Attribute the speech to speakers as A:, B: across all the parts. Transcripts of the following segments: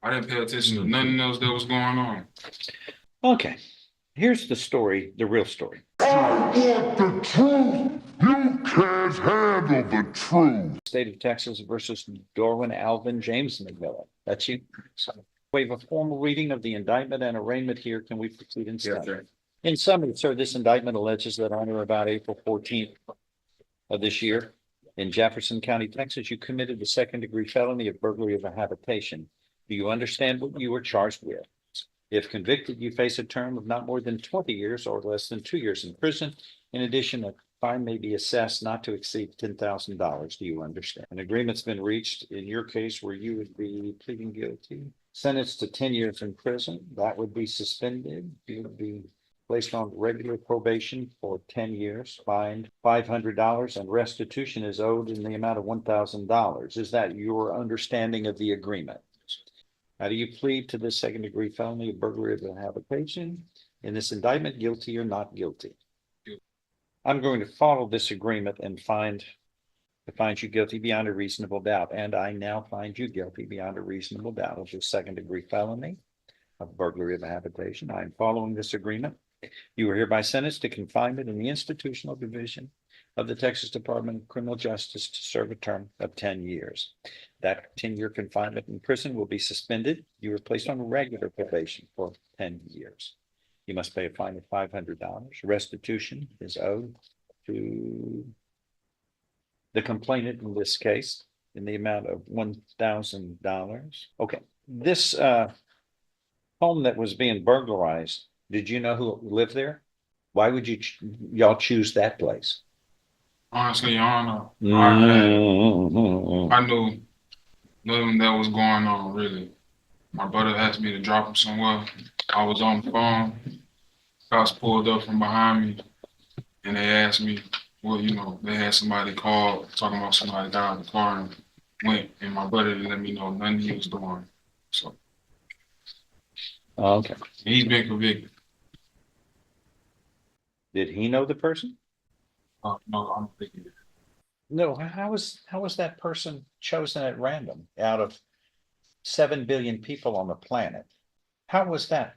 A: I didn't pay attention to nothing else that was going on.
B: Okay, here's the story, the real story.
C: I want the truth. You can't handle the truth.
B: State of Texas versus Dorwin Alvin James McMillan. That's you. We have a formal reading of the indictment and arraignment here. Can we proceed in
A: Yes,
B: summary?
A: sir.
B: In summary, sir, this indictment alleges that on or about April 14th of this year in Jefferson County, Texas, you committed the second-degree felony of burglary of a habitation. Do you understand what you were charged with? If convicted, you face a term of not more than 20 years or less than 2 years in prison. In addition, a fine may be assessed not to exceed $10,000. Do you understand? An agreement's been reached in your case where you would be pleading guilty, sentenced to 10 years in prison. That would be suspended. You would be placed on regular probation for 10 years, fined $500, and restitution is owed in the amount of $1,000. Is that your understanding of the agreement? How do you plead to this second-degree felony of burglary of a habitation? In this indictment, guilty or not guilty? I'm going to follow this agreement and find you guilty beyond a reasonable doubt. And I now find you guilty beyond a reasonable doubt of the second-degree felony of burglary of a habitation. I am following this agreement. You are hereby sentenced to confinement in the institutional division of the Texas Department of Criminal Justice to serve a term of 10 years. That 10-year confinement in prison will be suspended. You are placed on regular probation for 10 years. You must pay a fine of $500. Restitution is owed to the complainant in this case in the amount of $1,000. Okay, this home that was being burglarized, did you know who lived there? Why would y'all choose that place?
A: Honestly, I don't know.
B: Mm-hmm.
A: I knew nothing that was going on, really. My brother asked me to drop him somewhere. I was on the phone. Cops pulled up from behind me, and they asked me, well, they had somebody called talking about somebody got out of the car and went, and my brother didn't let me know nothing he was doing. So
B: Okay.
A: he's been convicted.
B: Did he know the person?
A: No, I don't think he did.
B: No. How was that person chosen at random out of 7 billion people on the planet? How was that?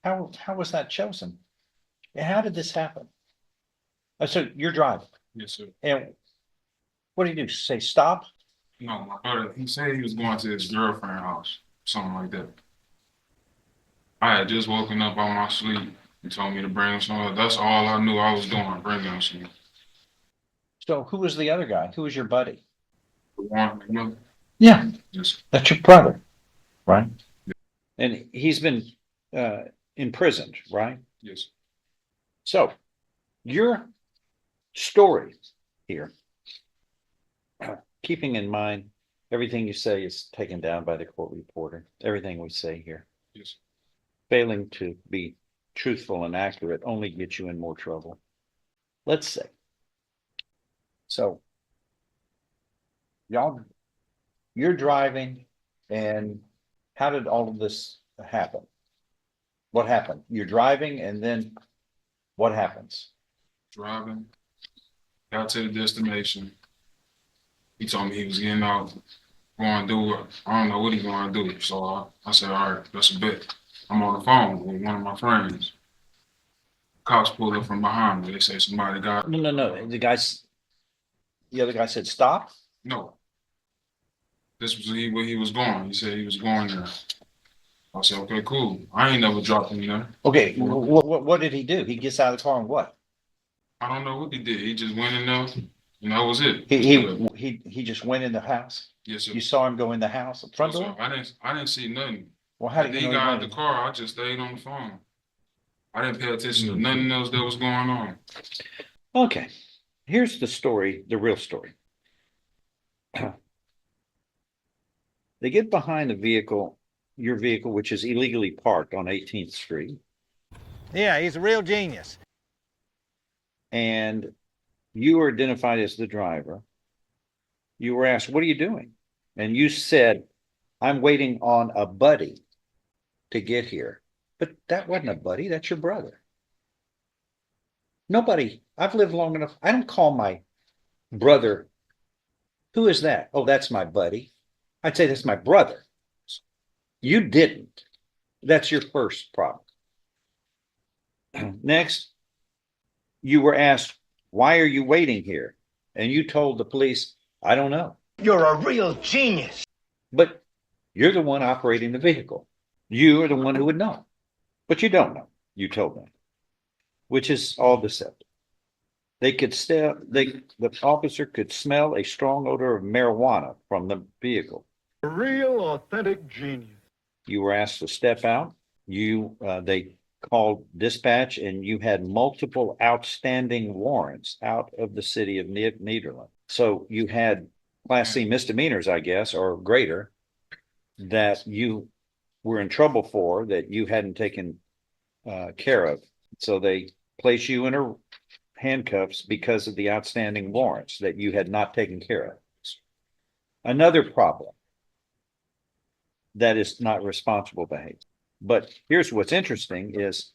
B: How was that chosen? And how did this happen? So you're driving,
A: Yes, sir.
B: and what did you do? Say stop?
A: No, my brother, he said he was going to his girlfriend's house, something like that. I had just woken up out my sleep. He told me to bring him somewhere. That's all I knew I was doing, bringing him somewhere.
B: So who was the other guy? Who was your buddy?
A: The one, remember?
B: Yeah,
A: Yes.
B: that's your brother, right? And he's been imprisoned, right?
A: Yes.
B: So your story here, keeping in mind everything you say is taken down by the court reporter, everything we say here.
A: Yes.
B: Failing to be truthful and accurate only gets you in more trouble. Let's say. So you're driving, and how did all of this happen? What happened? You're driving, and then what happens?
A: Driving, got to the destination. He told me he was getting out, going to do it. I don't know what he going to do. So I said, all right, that's a bet. I'm on the phone with one of my friends. Cops pulled up from behind me. They say somebody got.
B: No. The other guy said, stop.
A: No. This was where he was going. He said he was going there. I said, okay, cool. I ain't never dropped him there.
B: Okay, what did he do? He gets out of the car and what?
A: I don't know what he did. He just went in there, and that was it.
B: He just went in the house.
A: Yes, sir.
B: You saw him go in the house, the front door?
A: I didn't see nothing.
B: Well, how
A: When
B: did
A: he
B: you
A: got
B: know
A: out of the car, I just stayed on the phone. I didn't pay attention to nothing else that was going on.
B: Okay, here's the story, the real story. They get behind the vehicle, your vehicle, which is illegally parked on 18th Street.
D: Yeah, he's a real genius.
B: And you were identified as the driver. You were asked, what are you doing? And you said, I'm waiting on a buddy to get here. But that wasn't a buddy, that's your brother. Nobody, I've lived long enough. I don't call my brother. Who is that? Oh, that's my buddy. I'd say that's my brother. You didn't. That's your first problem. Next, you were asked, why are you waiting here? And you told the police, I don't know.
D: You're a real genius.
B: But you're the one operating the vehicle. You are the one who would know. But you don't know. You told them, which is all deceptive. The officer could smell a strong odor of marijuana from the vehicle.
C: A real authentic genius.
B: You were asked to step out. They called dispatch, and you had multiple outstanding warrants out of the city of Nederland. So you had Class C misdemeanors, I guess, or greater, that you were in trouble for that you hadn't taken care of. So they placed you in handcuffs because of the outstanding warrants that you had not taken care of. Another problem that is not responsible behavior. But here's what's interesting is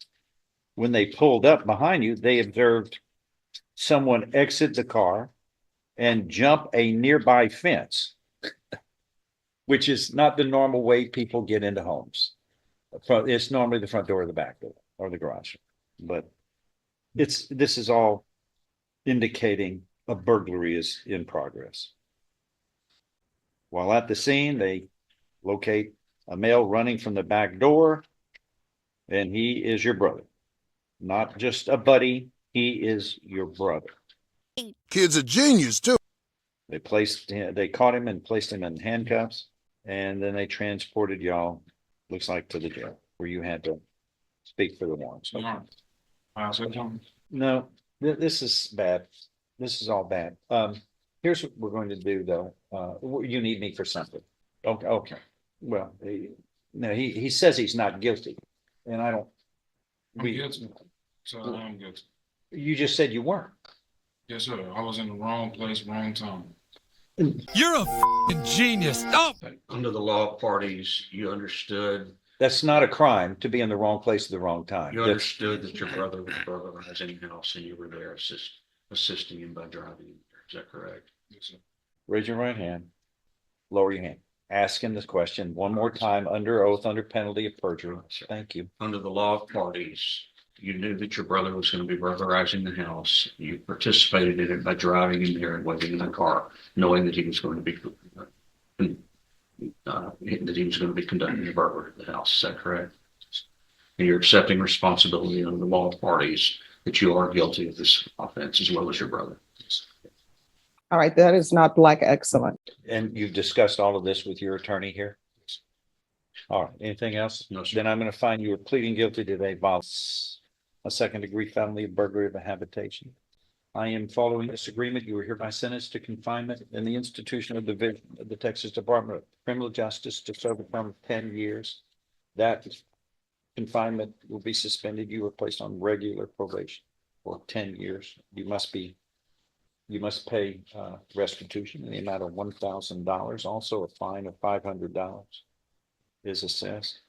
B: when they pulled up behind you, they observed someone exit the car and jump a nearby fence, which is not the normal way people get into homes. It's normally the front door or the back door or the garage. But this is all indicating a burglary is in progress. While at the scene, they locate a male running from the back door, and he is your brother. Not just a buddy, he is your brother.
C: Kid's a genius, too.
B: They caught him and placed him in handcuffs, and then they transported y'all, looks like, to the jail where you had to speak for the warrants.
A: No. I said something.
B: No, this is bad. This is all bad. Here's what we're going to do, though. You need me for something. Okay. Well, he says he's not guilty, and I don't.
A: I'm guilty. So I am guilty.
B: You just said you weren't.
A: Yes, sir. I was in the wrong place, wrong time.
E: You're a f***ing genius. Oh!
F: Under the law of parties, you understood
B: That's not a crime to be in the wrong place at the wrong time.
F: you understood that your brother was burglarizing the house and you were there assisting him by driving him there. Is that correct?
A: Yes, sir.
B: Raise your right hand. Lower your hand. Ask him this question one more time under oath, under penalty of perjury. Thank you.
F: Under the law of parties, you knew that your brother was going to be burglarizing the house. You participated in it by driving him there and waiting in the car, knowing that he was going to be conducting a burglary of the house. Is that correct? And you're accepting responsibility under the law of parties that you are guilty of this offense as well as your brother.
G: All right, that is not black excellent.
B: And you've discussed all of this with your attorney here? All right, anything else?
F: No, sir.
B: Then I'm going to find you are pleading guilty today, Bob. A second-degree felony of burglary of a habitation. I am following this agreement. You are hereby sentenced to confinement in the institutional division of the Texas Department of Criminal Justice to serve a term of 10 years. That confinement will be suspended. You are placed on regular probation for 10 years. You must pay restitution in the amount of $1,000. Also, a fine of $500 is assessed.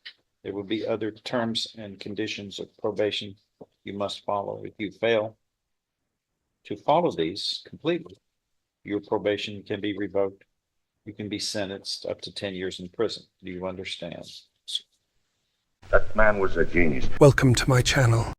B: There will be other terms and conditions of probation you must follow. If you fail to follow these completely, your probation can be revoked. You can be sentenced up to 10 years in prison. Do you understand?
H: That man was a genius.
E: Welcome to my channel.